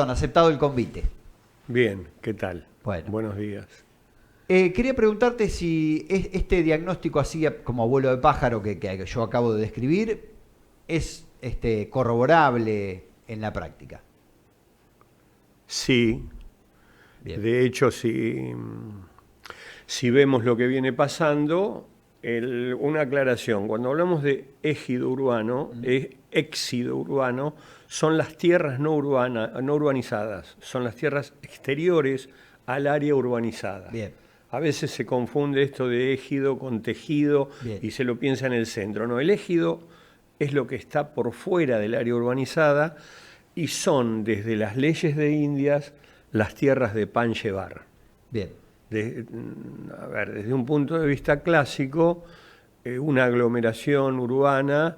aceptado el convite. Bien, ¿qué tal? Bueno. Buenos días. Quería preguntarte si este diagnóstico así como abuelo de pájaro que yo acabo de describir es corroborable en la práctica. Sí, Bien. de hecho, si vemos lo que viene pasando, una aclaración, cuando hablamos de égido urbano, éxido urbano, son las tierras no urbanizadas, son las tierras exteriores al área urbanizada. Bien. A veces se confunde esto de égido con tejido. Bien. Y se lo piensa en el centro. No, el égido es lo que está por fuera del área urbanizada y son desde las leyes de Indias las tierras de pan llevar. Bien. Desde un punto de vista clásico, una aglomeración urbana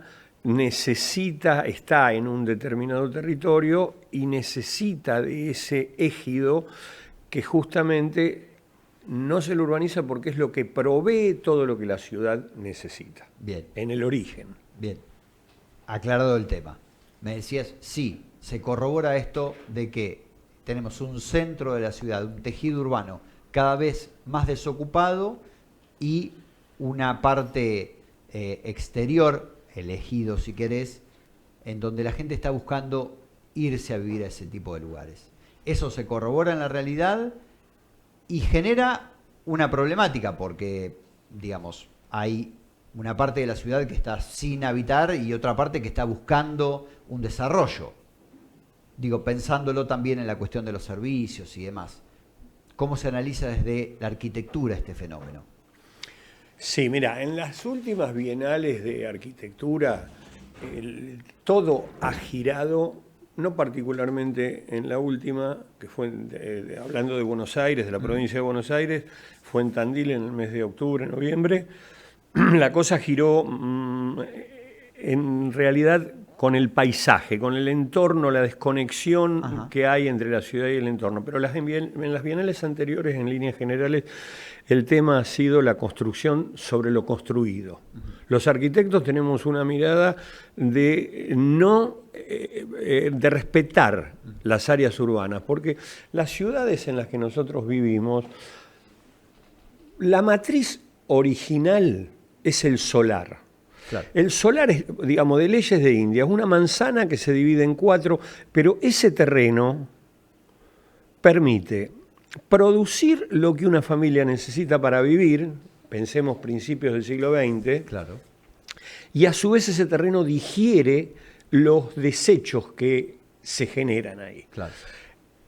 está en un determinado territorio y necesita de ese égido que justamente no se lo urbaniza porque es lo que provee todo lo que la ciudad necesita. Bien. En el origen. Bien. Aclarado el tema. Me decías, sí, se corrobora esto de que tenemos un centro de la ciudad, un tejido urbano cada vez más desocupado y una parte exterior, elegido si querés, en donde la gente está buscando irse a vivir a ese tipo de lugares. Eso se corrobora en la realidad y genera una problemática porque, digamos, hay una parte de la ciudad que está sin habitar y otra parte que está buscando un desarrollo. Digo, pensándolo también en la cuestión de los servicios y demás. ¿Cómo se analiza desde la arquitectura este fenómeno? Sí, mira, en las últimas bienales de arquitectura, todo ha girado, no particularmente en la última, que fue hablando de Buenos Aires, de la provincia de Buenos Aires, fue en Tandil en el mes de octubre, noviembre. La cosa giró en realidad con el paisaje, con el entorno, la desconexión que hay entre la ciudad y el entorno. Pero en las bienales anteriores, en líneas generales, el tema ha sido la construcción sobre lo construido. Los arquitectos tenemos una mirada de respetar las áreas urbanas, porque las ciudades en las que nosotros vivimos, la matriz original es el solar. Claro. El solar es, digamos, de leyes de India, es una manzana que se divide en 4, pero ese terreno permite producir lo que una familia necesita para vivir, pensemos principios del siglo XX, Claro. y a su vez ese terreno digiere los desechos que se generan ahí. Claro.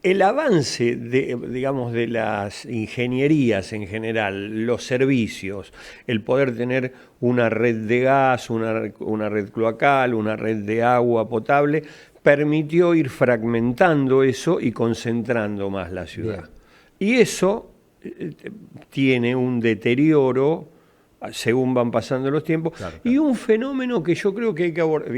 El avance de las ingenierías en general, los servicios, el poder tener una red de gas, una red cloacal, una red de agua potable, permitió ir fragmentando eso y concentrando más la ciudad. Bien. Y eso tiene un deterioro según van pasando los tiempos, claro. Y un fenómeno que yo creo que hay que abordar,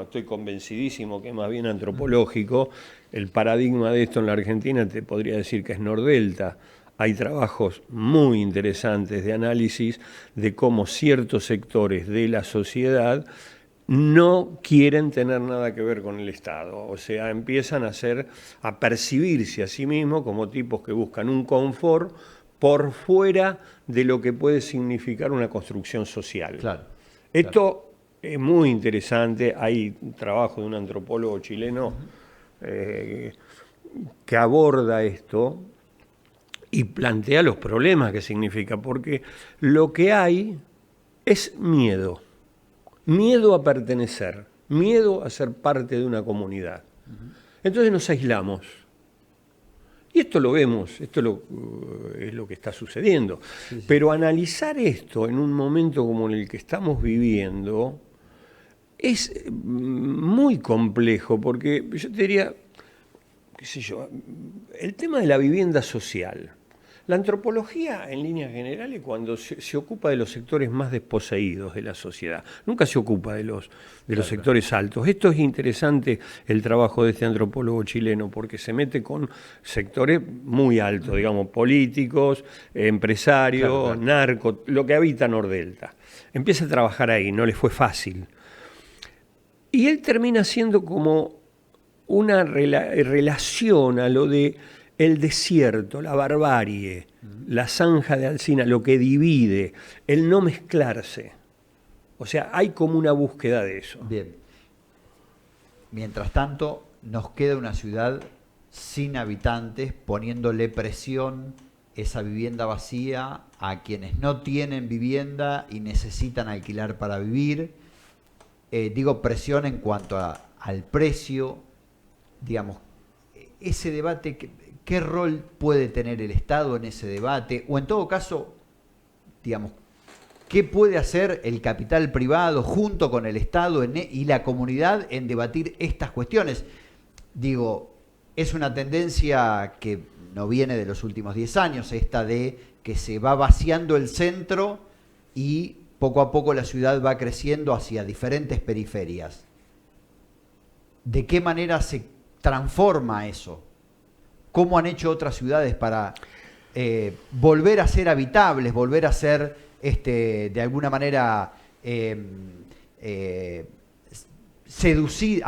estoy convencidísimo que es más bien antropológico. El paradigma de esto en la Argentina te podría decir que es Nordelta. Hay trabajos muy interesantes de análisis de cómo ciertos sectores de la sociedad no quieren tener nada que ver con el Estado. O sea, empiezan a percibirse a sí mismos como tipos que buscan un confort por fuera de lo que puede significar una construcción social. Claro, Esto es muy interesante. Hay un trabajo de un antropólogo chileno que aborda esto y plantea los problemas que significa, porque lo que hay es miedo. Miedo a pertenecer, miedo a ser parte de una comunidad. Entonces nos aislamos. Y esto lo vemos, es lo que está sucediendo. Sí. Pero analizar esto en un momento como en el que estamos viviendo es muy complejo, porque yo te diría, el tema de la vivienda social. La antropología, en líneas generales, cuando se ocupa de los sectores más desposeídos de la sociedad, nunca se ocupa de los sectores altos. Esto es interesante, el trabajo de este antropólogo chileno, porque se mete con sectores muy altos, digamos, políticos, empresarios, narcos, lo que habita Nordelta. Empieza a trabajar ahí, no le fue fácil. Y él termina siendo como relación a lo de el desierto, la barbarie, la zanja de Alsina, lo que divide, el no mezclarse. O sea, hay como una búsqueda de eso. Bien. Mientras tanto, nos queda una ciudad sin habitantes, poniéndole presión esa vivienda vacía a quienes no tienen vivienda y necesitan alquilar para vivir. Digo presión en cuanto al precio, digamos, ese debate, ¿qué rol puede tener el Estado en ese debate? O en todo caso, digamos, ¿qué puede hacer el capital privado junto con el Estado y la comunidad en debatir estas cuestiones? Digo, es una tendencia que no viene de los últimos 10 años, esta de que se va vaciando el centro y poco a poco la ciudad va creciendo hacia diferentes periferias. ¿De qué manera se transforma eso? ¿Cómo han hecho otras ciudades para volver a ser habitables, volver a ser, de alguna manera, seducir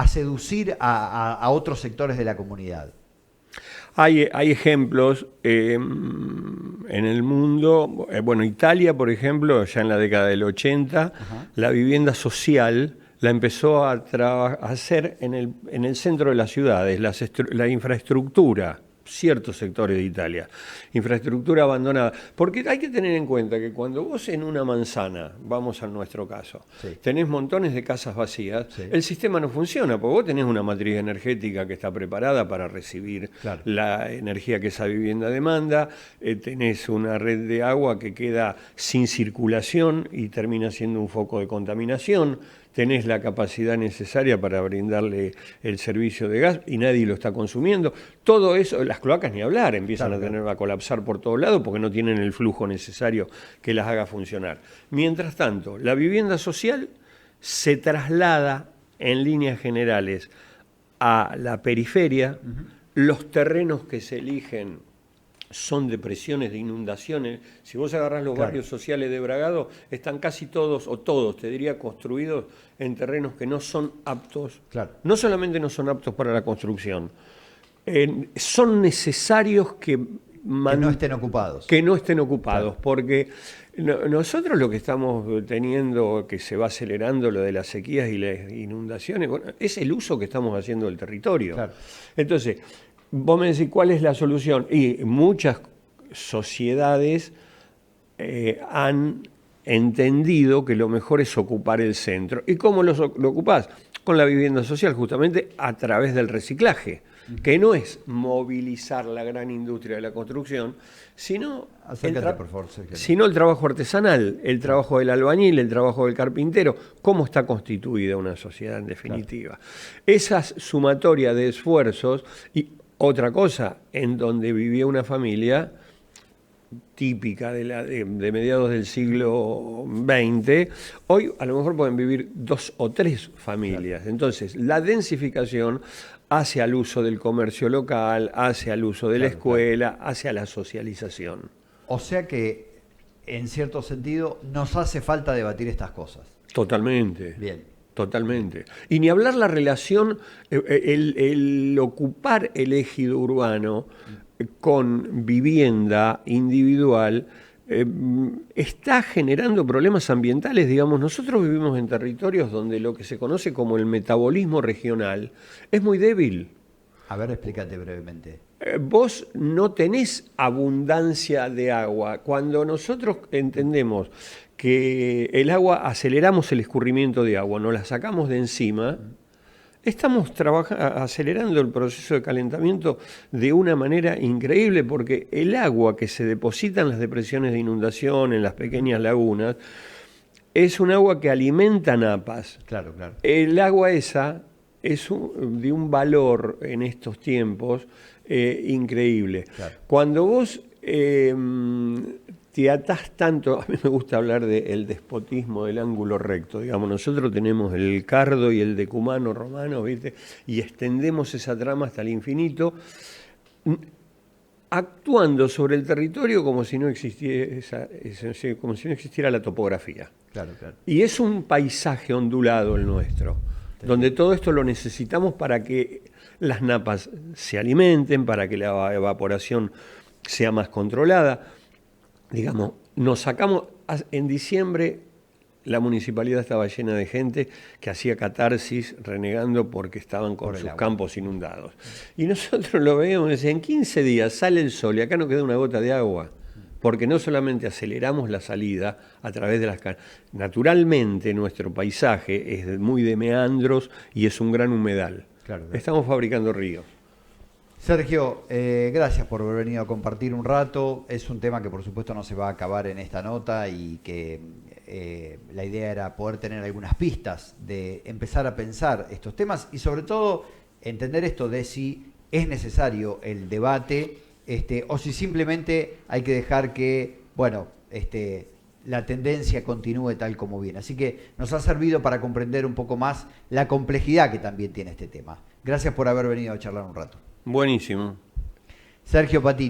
a otros sectores de la comunidad? Hay ejemplos en el mundo. Bueno, Italia, por ejemplo, ya en la década del 80, ajá, la vivienda social la empezó a hacer en el centro de las ciudades, la infraestructura, ciertos sectores de Italia, infraestructura abandonada. Porque hay que tener en cuenta que cuando vos en una manzana, vamos a nuestro caso, sí, tenés montones de casas vacías, sí, el sistema no funciona, porque vos tenés una matriz energética que está preparada para recibir, claro, la energía que esa vivienda demanda, tenés una red de agua que queda sin circulación y termina siendo un foco de contaminación, tenés la capacidad necesaria para brindarle el servicio de gas y nadie lo está consumiendo. Todo eso, las cloacas ni hablar, empiezan, claro, a colapsar por todos lados porque no tienen el flujo necesario que las haga funcionar. Mientras tanto, la vivienda social se traslada en líneas generales a la periferia, los terrenos que se eligen son depresiones, de inundaciones. Si vos agarrás los, claro, barrios sociales de Bragado, están casi todos, o todos, te diría, construidos en terrenos que no son aptos, claro, no solamente no son aptos para la construcción, son necesarios que no estén ocupados. Que no estén ocupados, claro, porque nosotros lo que estamos teniendo, que se va acelerando lo de las sequías y las inundaciones, bueno, es el uso que estamos haciendo del territorio. Claro. Entonces, vos me decís, ¿cuál es la solución? Y muchas sociedades han entendido que lo mejor es ocupar el centro. ¿Y cómo lo ocupás? Con la vivienda social, justamente a través del reciclaje, que no es movilizar la gran industria de la construcción, sino el trabajo artesanal, el trabajo del albañil, el trabajo del carpintero, cómo está constituida una sociedad en definitiva. Claro. Esas sumatorias de esfuerzos. Y otra cosa, en donde vivía una familia típica de mediados del siglo XX, hoy a lo mejor pueden vivir 2 o 3 familias. Claro. Entonces, la densificación hace al uso del comercio local, hace al uso de, claro, la escuela, claro, hace a la socialización. O sea que, en cierto sentido, nos hace falta debatir estas cosas. Totalmente. Bien. Totalmente. Y ni hablar la relación, el ocupar el ejido urbano con vivienda individual está generando problemas ambientales. Digamos, nosotros vivimos en territorios donde lo que se conoce como el metabolismo regional es muy débil. A ver, explícate brevemente. Vos no tenés abundancia de agua. Cuando nosotros entendemos que el agua, aceleramos el escurrimiento de agua, nos la sacamos de encima, estamos acelerando el proceso de calentamiento de una manera increíble, porque el agua que se deposita en las depresiones de inundación, en las pequeñas lagunas, es un agua que alimenta napas. Claro, claro. El agua esa es de un valor en estos tiempos increíble. Claro. Cuando vos te atás tanto, a mí me gusta hablar del despotismo del ángulo recto, digamos, nosotros tenemos el cardo y el decumano romano, ¿viste? Y extendemos esa trama hasta el infinito, actuando sobre el territorio como si no existiera, como si no existiera la topografía. Claro, claro. Y es un paisaje ondulado el nuestro, donde todo esto lo necesitamos para que las napas se alimenten, para que la evaporación sea más controlada. Digamos, nos sacamos, en diciembre la municipalidad estaba llena de gente que hacía catarsis renegando porque estaban con sus campos inundados. Y nosotros lo veíamos y decíamos, en 15 días sale el sol y acá no queda una gota de agua. Porque no solamente aceleramos la salida a través de las... Naturalmente nuestro paisaje es muy de meandros y es un gran humedal. Claro. Estamos fabricando ríos. Sergio, gracias por haber venido a compartir un rato. Es un tema que por supuesto no se va a acabar en esta nota y que la idea era poder tener algunas pistas de empezar a pensar estos temas y sobre todo entender esto de si es necesario el debate o si simplemente hay que dejar que, bueno, la tendencia continúe tal como viene. Así que nos ha servido para comprender un poco más la complejidad que también tiene este tema. Gracias por haber venido a charlar un rato. Buenísimo. Sergio Patini.